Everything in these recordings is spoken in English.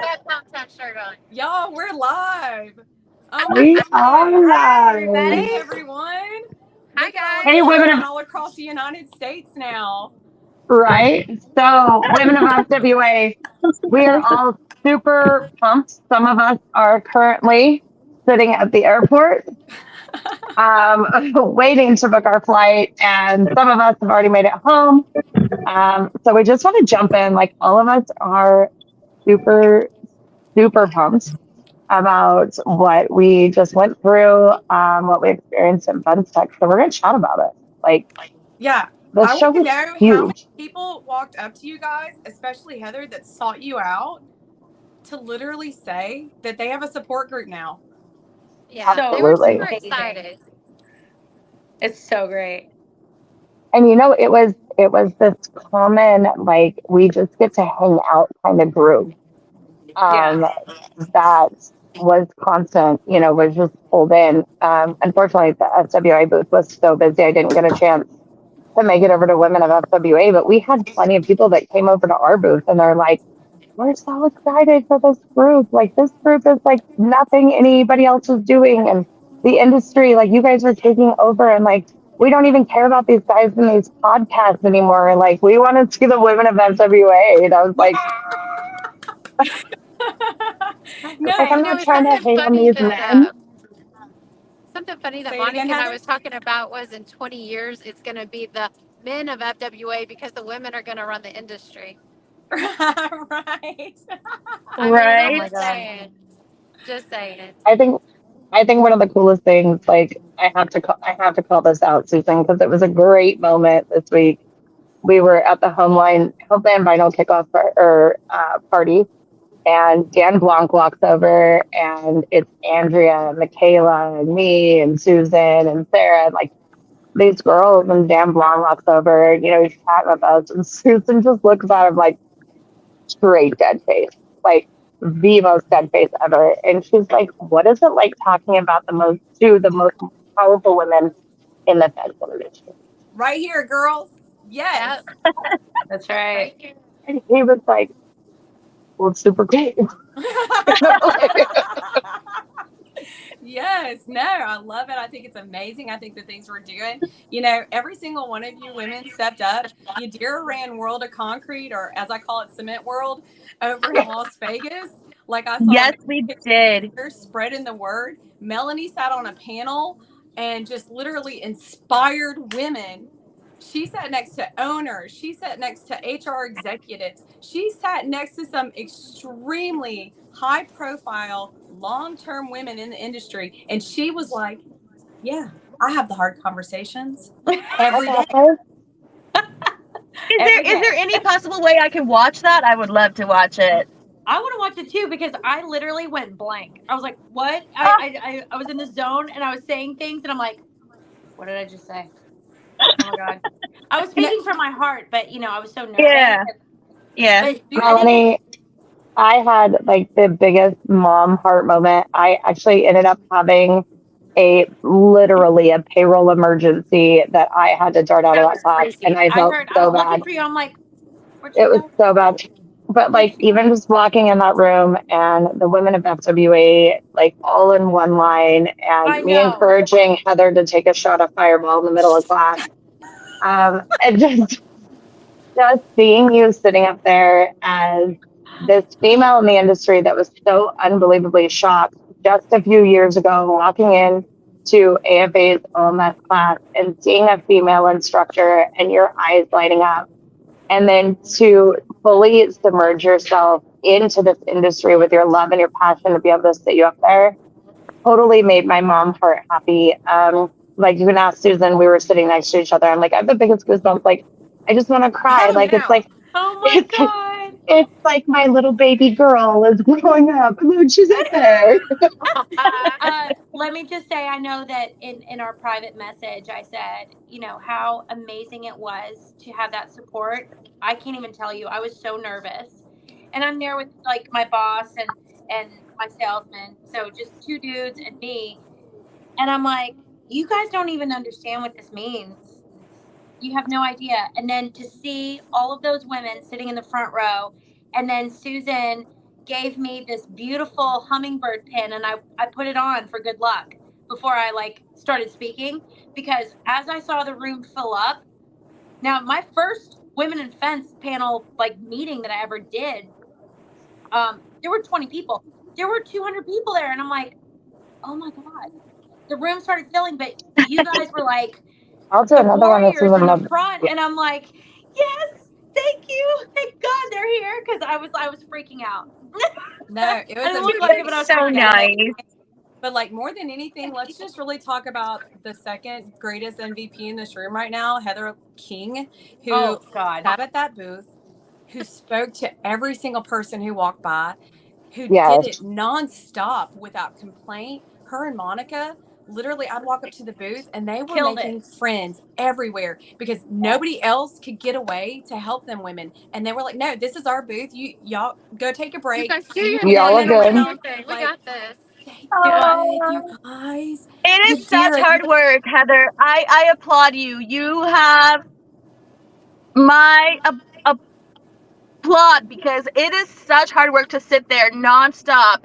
That Poundtown shirt on. Y'all, we're live. Oh my We are goodness. live. Hey, everyone. Hi, We're guys. Hey, women going of all across the United States now. right. So, women of FWA, we are all super pumped. Some of us are currently sitting at the airport, waiting to book our flight, and some of us have already made it home. So we just want to jump in. Like all of us are super, super pumped about what we just went through, what we experienced in Fun Tech. So we're gonna chat about it. Like Yeah. the I want show to was know how many huge. people walked up to you guys, especially Heather, that sought you out to literally say that they have a support group now. Yeah, So they were Absolutely. super amazing. excited. It's so great. And it was this common, like, we just get to hang out kind of group. Yeah. Um that was constant, was just pulled in. Unfortunately the FWA booth was so busy I didn't get a chance to make it over to Women of FWA, but we had plenty of people that came over to our booth and they're like, we're so excited for this group. Like this group is like nothing anybody else is doing. And the industry, like you guys are taking over and like we don't even care about these guys in these podcasts anymore. Like we want to see the women of NWA. And I was like, No, I'm You not know, trying to something hate on funny these that men. something funny that say it again, Monica and I Heather. was talking about was in 20 years it's going to be the men of FWA because the women are going to run the industry. Right. I mean, Oh I'm my Right. just god. saying, just saying. I think I think one of the coolest things, like I have to call this out, Susan, because it was a great moment this week. We were at the Homeland Vinyl kickoff party, and Dan Blanc walks over, and it's Andrea, Michaela, and me, and Susan, and Sarah, and like these girls, and Dan Blanc walks over, and he's chatting with us, and Susan just looks at him like straight dead face, like the most dead face ever, and she's like, "What is it like talking about the most powerful women in the fashion industry?" Right here, girls. Yes. Yep, That's right. right here. And he was like, "Well, it's super cool." Yes, no, I love it. I think it's amazing. I think the things we're doing, every single one of you women stepped up. You dear ran World of Concrete, or as I call it, Cement World, over in Las Vegas. Like I saw Yes, we did. Mary spreading the word. Melanie sat on a panel and just literally inspired women. She sat next to owners. She sat next to HR executives. She sat next to some extremely high profile, long term women in the industry. And she was like, yeah, I have the hard conversations every day. Every Is there day. any possible way I can watch that? I would love to watch it. I want to watch it too because I literally went blank. I was like, "What?" Ah, I was in the zone and I was saying things and I'm like, "What did I just say?" Oh my god! I was And speaking from my heart, but I was so nervous. yeah, yeah. But I think it. Melanie, I had like the biggest mom heart moment. I actually ended up having literally a payroll emergency that I had to dart out of That that was class, and crazy. I I felt heard. I so was looking bad. for you. I'm like, "Where'd she It was go?" so bad. But I'm like, like even just walking in that room and the women of FWA like all in one line and I me know. encouraging Heather to take a shot of Fireball in the middle of class. And just seeing you sitting up there as this female in the industry that was so unbelievably shocked just a few years ago, walking in to AFA's OMS class and seeing a female instructor and your eyes lighting up, and then to fully submerge yourself into this industry with your love and your passion to be able to sit you up there totally made my mom heart happy. Like you can ask Susan, we were sitting next to each other. I'm like, I have the biggest goosebumps. Like, I just want to cry. oh Like, it's no. like, Oh my it's, god. it's like my little baby girl is growing up. And then she's up there. Let me just say, I know that in our private message, I said, how amazing it was to have that support. I can't even tell you. I was so nervous, and I'm there with like my boss and my salesman, so just two dudes and me, and I'm like, you guys don't even understand what this means. You have no idea. And then to see all of those women sitting in the front row And then Susan gave me this beautiful hummingbird pin, and I put it on for good luck before I like started speaking, because as I saw the room fill up, now my first women in fence panel like meeting that I ever did, there were 20 people. There were 200 people there, and I'm like, oh my god, the room started filling, but you guys were like I'll do the another one that's warriors in the even front, and I'm like, yes, thank you, thank God they're here, because I was freaking out. No, it was I didn't look amazing. like it, but I was So freaking out. nice. But like more than anything, let's just really talk about the second greatest MVP in this room right now, Heather King, who Oh God, sat at that booth, who spoke to every single person who walked by, who did it yes. nonstop without complaint. Her and Monica, literally, I'd walk up to the booth and they were Killed making it. friends everywhere because nobody else could get away to help them women. And they were like, no, this is our booth. Y'all go take a You break. guys do You your can Y'all thing. are stand You guys do good. your around. thing. We Like, got this. they Yeah. did, you guys. It You is such did. hard work, Heather. I applaud you. You have my applaud, because it is such hard work to sit there nonstop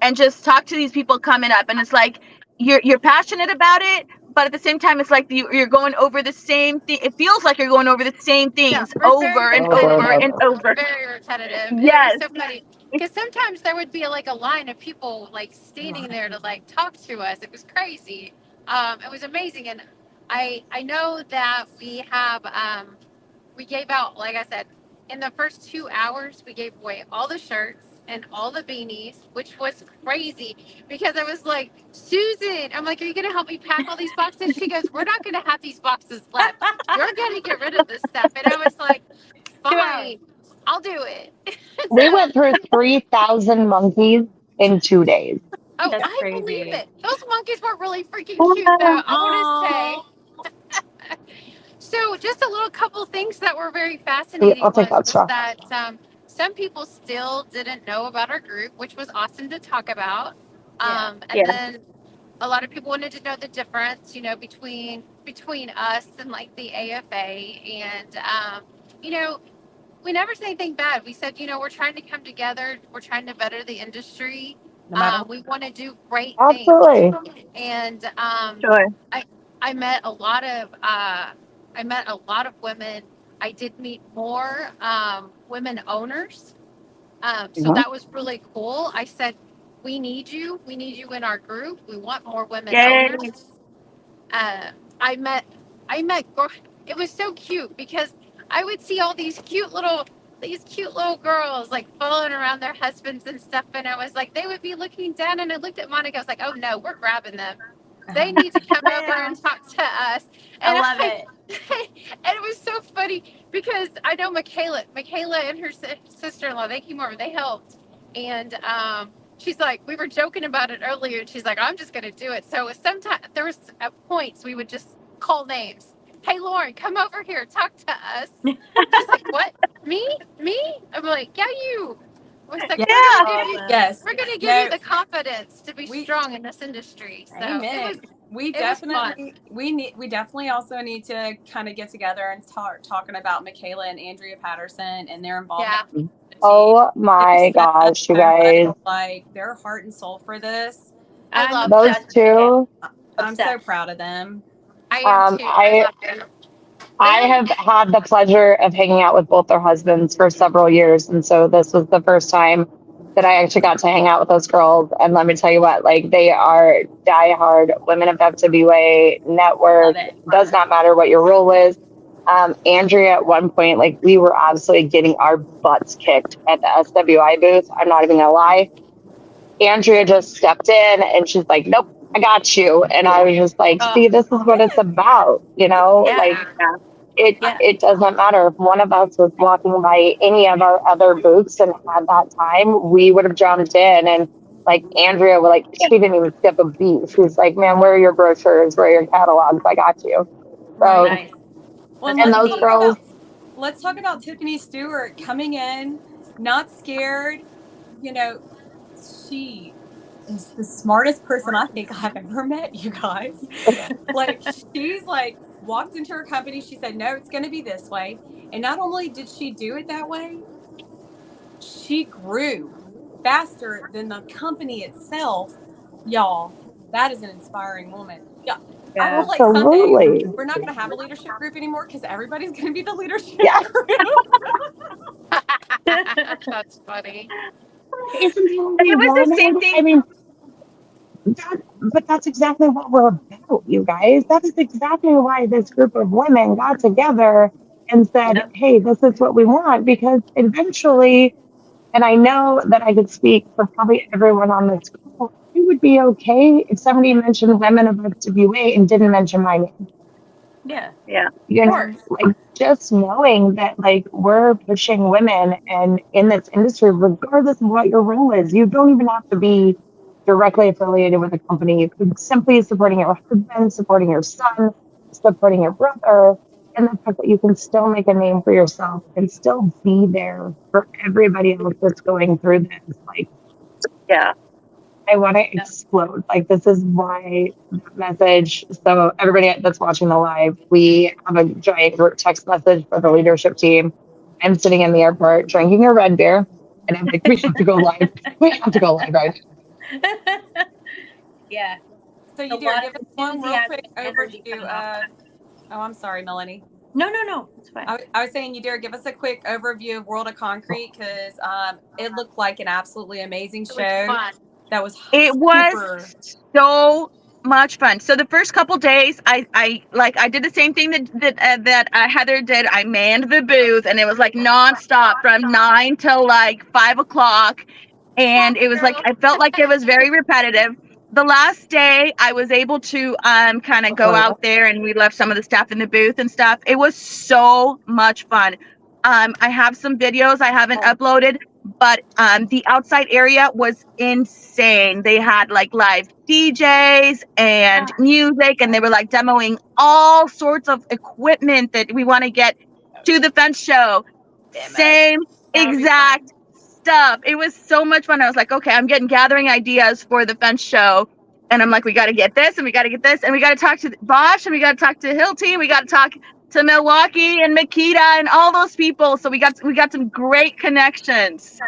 and just talk to these people coming up, and it's like you're passionate about it, but at the same time it's like you're going over the same thing. It feels like you're going over the same Yeah, things we're very over and Over and over and repetitive. over. over. Very repetitive. And it was Yes. so funny because sometimes there would be like a line of people like standing there to like talk to us. It was crazy. It was amazing, and I know that we gave out, like I said, in the first 2 hours we gave away all the shirts and all the beanies, which was crazy because I was like, Susan, I'm like, are you gonna help me pack all these boxes? She goes, we're not gonna have these boxes left. You're gonna get rid of this stuff. And I was like, 2 hours. fine, I'll do it. We So, went through 3,000 monkeys in 2 days. oh, That's I believe crazy. it. Those monkeys were really freaking cute, though. I want to say. Oh, So, just a little couple things that were very Yeah, fascinating I'll take that was straw. that some people still didn't know about our group, which was awesome to talk about. yeah. And then a lot of people wanted to know the difference, between us and like the AFA, and we never said anything bad. We said, we're trying to come together. We're trying to better the industry. No matter what. We want to do great things. Absolutely. And Sure. I met a lot of women. I did meet more women owners. So Mhm. that was really cool. I said, we need you. We need you in our group. We want more women Yay. owners. Uh, I met, it was so cute because I would see all these cute little girls like following around their husbands and stuff. And I was like, they would be looking down, and I looked at Monica. I was like, oh no, we're grabbing them. They need to come over Yeah. and talk to us. I And love it. and it was so funny because I know Michaela and her sister-in-law, they came over, they helped. And she's like, we were joking about it earlier. And she's like, I'm just going to do it. So sometimes there was at points we would just call names. Hey, Lauren, come over here, talk to us. She's like, what? Me? I'm like, yeah, you. I was like, Yeah. we're Yeah. gonna give you, Yes. we're gonna give No, you the confidence to be we strong in this industry. So amen. We it was fun. definitely we definitely also need to kind of get together and start talking about Michaela and Andrea Patterson and their involvement Yeah. in the team. Oh They my set us gosh, you so guys. much, like their heart and soul for this. I I'm love Those obsessed with it. two, I'm so Obsessed. proud of them. I am too. I I love them. I Them. have had the pleasure of hanging out with both their husbands for several years. And so this was the first time that I actually got to hang out with those girls. And let me tell you what, like they are diehard women of FWA Love network. it. Does not matter what your role is. Andrea, at one point, like we were absolutely getting our butts kicked at the SWI booth. I'm not even gonna lie. Andrea just stepped in and she's like, nope, I got you. And I was just like, see, this is what it's about, Yeah. like Yeah. it doesn't matter if one of us was walking by any of our other booths and had that time, we would have jumped in. And like Andrea would like, she didn't even skip a beat. She's like, man, where are your brochures? Where are your catalogs? I got you. Right. So, Nice. Well, and That's those neat. girls, let's talk about Tiffany Stewart coming in, not scared. You know, she is the smartest person I think I've ever met, you guys. Like, she's like walked into her company. She said, no, it's going to be this way. And not only did she do it that way, she grew faster than the company itself. Y'all, that is an inspiring woman. Yeah. I feel like someday Absolutely. we're not going to have a leadership group anymore because everybody's going to be the leadership Yeah. group. That's funny. Isn't that what we It was the same wanted? thing. I mean, but that's exactly what we're about, you guys. That is exactly why this group of women got together and said, Yep. hey, this is what we want. Because eventually, and I know that I could speak for probably everyone on this call, it would be okay if somebody mentioned women of FWA and didn't mention my name. Yeah. Yeah. You Of know, course. like just knowing that like we're pushing women and in this industry, regardless of what your role is, you don't even have to be directly affiliated with a company. You could simply supporting your husband, supporting your son, supporting your brother, and the fact that you can still make a name for yourself and still be there for everybody else that's going through this. Like Yeah. I want to Yeah. explode. Like this is why that message. So everybody that's watching the live, we have a giant group text message for the leadership team. I'm sitting in the airport drinking a red beer, and I'm like, we have to go live. We have to go live right Yeah. So A you dare lot give of us one real enthusiasm quick and energy overview coming off of. that. Oh, I'm sorry, Melanie. No. It's fine. I was saying, you dare give us a quick overview of World of Concrete because it looked like an absolutely amazing It was show. fun. That was It super. was so much fun. So the first couple days, I did the same thing that Heather did. I manned the booth, and it was like nonstop from 9 till like 5 o'clock, and it was like I felt like it was very repetitive. The last day, I was able to kind of go now. out there, and we left some of the stuff in the booth and stuff. It was so much fun. I have some videos I haven't uploaded, but the outside area was insane. They had like live DJs and music, and they were like demoing all sorts of equipment that we want to get to the fence show. Same That'll be exact fun. stuff. It was so much fun. I was like, okay, I'm gathering ideas for the fence show. And I'm like, we got to get this, and we got to get this, and we got to talk to Bosch, and we got to talk to Hilti, we got to talk to Milwaukee and Makita and all those people. So we got some great connections.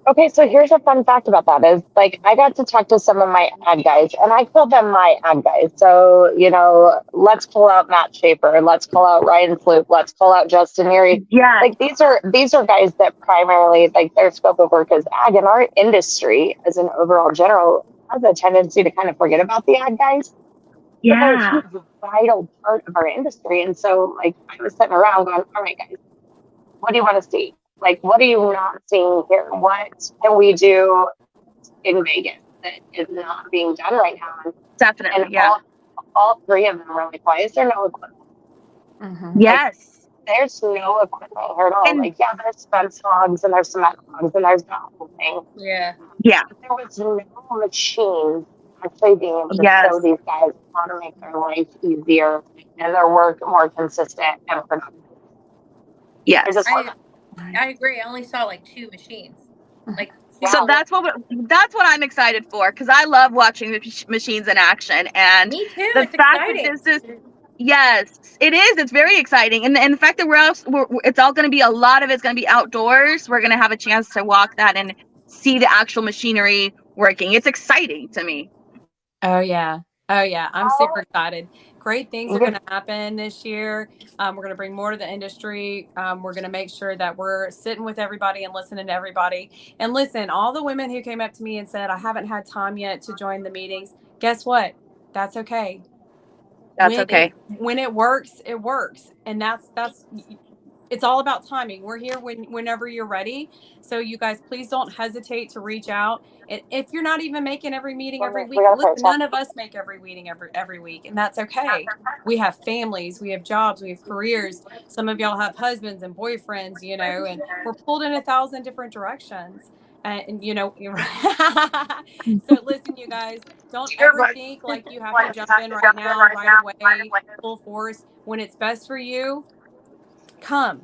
Okay, so here's a fun fact about that is like I got to talk to some of my ad guys and I call them my ad guys. So, you know, let's call out Matt Schaefer, let's call out Ryan Sloop, let's call out Justin Neary. Yeah. Like these are guys that primarily like their scope of work is ag, and our industry as an overall general has a tendency to kind of forget about the ad guys. But they're a huge vital part of our industry. And so like I was sitting around going, all right guys, what do you want to see? Like, what are you not seeing here? What can we do in Vegas that is not being done right now? Definitely. And Yeah. all three of them were like, why is there no equipment? Mm-hmm. Yes. Like, there's no equipment here at all. And like, yeah, there's fence hogs and there's cement hogs and there's that whole thing. Yeah. yeah. But there was no machines actually being able to Yes. show these guys how to make their life easier and their work more consistent and productive. Yes. I just I agree. I only saw like 2 machines. Like So that's what I'm excited for, because I love watching the machines in action, and me too. the It's fact exciting. that this is yes, it is. It's very exciting, and the fact that it's all going to be, a lot of it's going to be outdoors. We're going to have a chance to walk that and see the actual machinery working. It's exciting to me. Oh yeah. I'm super excited. Great things are going to happen this year. We're going to bring more to the industry. We're going to make sure that we're sitting with everybody and listening to everybody. And listen, all the women who came up to me and said, I haven't had time yet to join the meetings. Guess what? That's okay. That's okay. When it works, it works. And that's it's all about timing. We're here whenever you're ready. So you guys, please don't hesitate to reach out. And if you're not even making every meeting every week, look, none of us make every meeting every week, and that's okay. We have families, we have jobs, we have careers. Some of y'all have husbands and boyfriends, you know, and we're pulled in 1,000 different directions. And you know, so listen, you guys, don't ever think like you have to jump in right now, right away, full force. When it's best for you, come.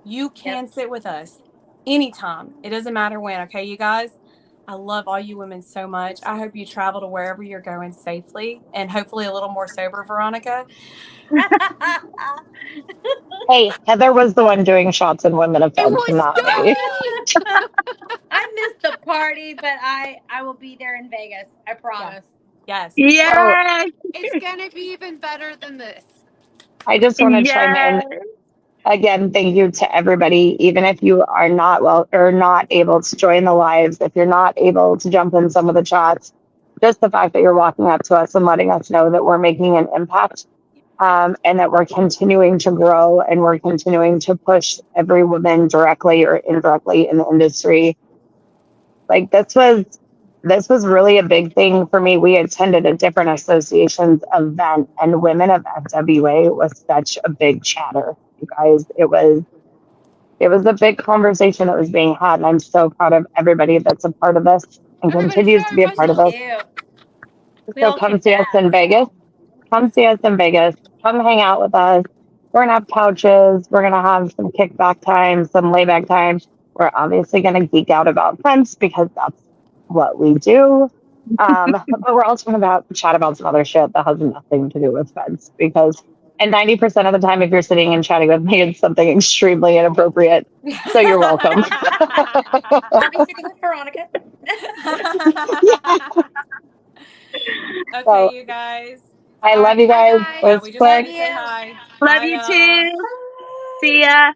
You can sit with us anytime. It doesn't matter when. Okay, you guys. I love all you women so much. I hope you travel to wherever you're going safely and hopefully a little more sober, Veronica. Hey, Heather was the one doing shots in women It events, was not me. Stephanie. I missed the party, but I will be there in Vegas. I promise. Yes. So Yes. It's gonna be even better than this. I just want to chime in Yes. again. Thank you to everybody, even if you are not well or not able to join the lives, if you're not able to jump in some of the chats, just the fact that you're walking up to us and letting us know that we're making an impact, and that we're continuing to grow and we're continuing to push every woman directly or indirectly in the industry. Like this was really a big thing for me. We attended a different association's event, and women of FWA was such a big chatter. You guys, it was a big conversation that was being had, and I'm so proud of everybody that's a part of this and Everybody continues to show be a part Me of Russell. this. too. We So all come kicked see us in ass. Vegas. Come see us in Vegas. Come hang out with us. We're gonna have couches. We're gonna have some kickback time, some layback time. We're obviously gonna geek out about fence because that's what we do. But we're also gonna chat about some other shit that has nothing to do with fence because, and 90% of the time, if you're sitting and chatting with me, it's something extremely inappropriate. So you're welcome. I'll be sitting with Veronica. Okay, So you guys. I All love right, you bye guys. It guys. Yeah, was we just Love wanted quick. to say you. hi. Love Bye, you y'all. too. See ya.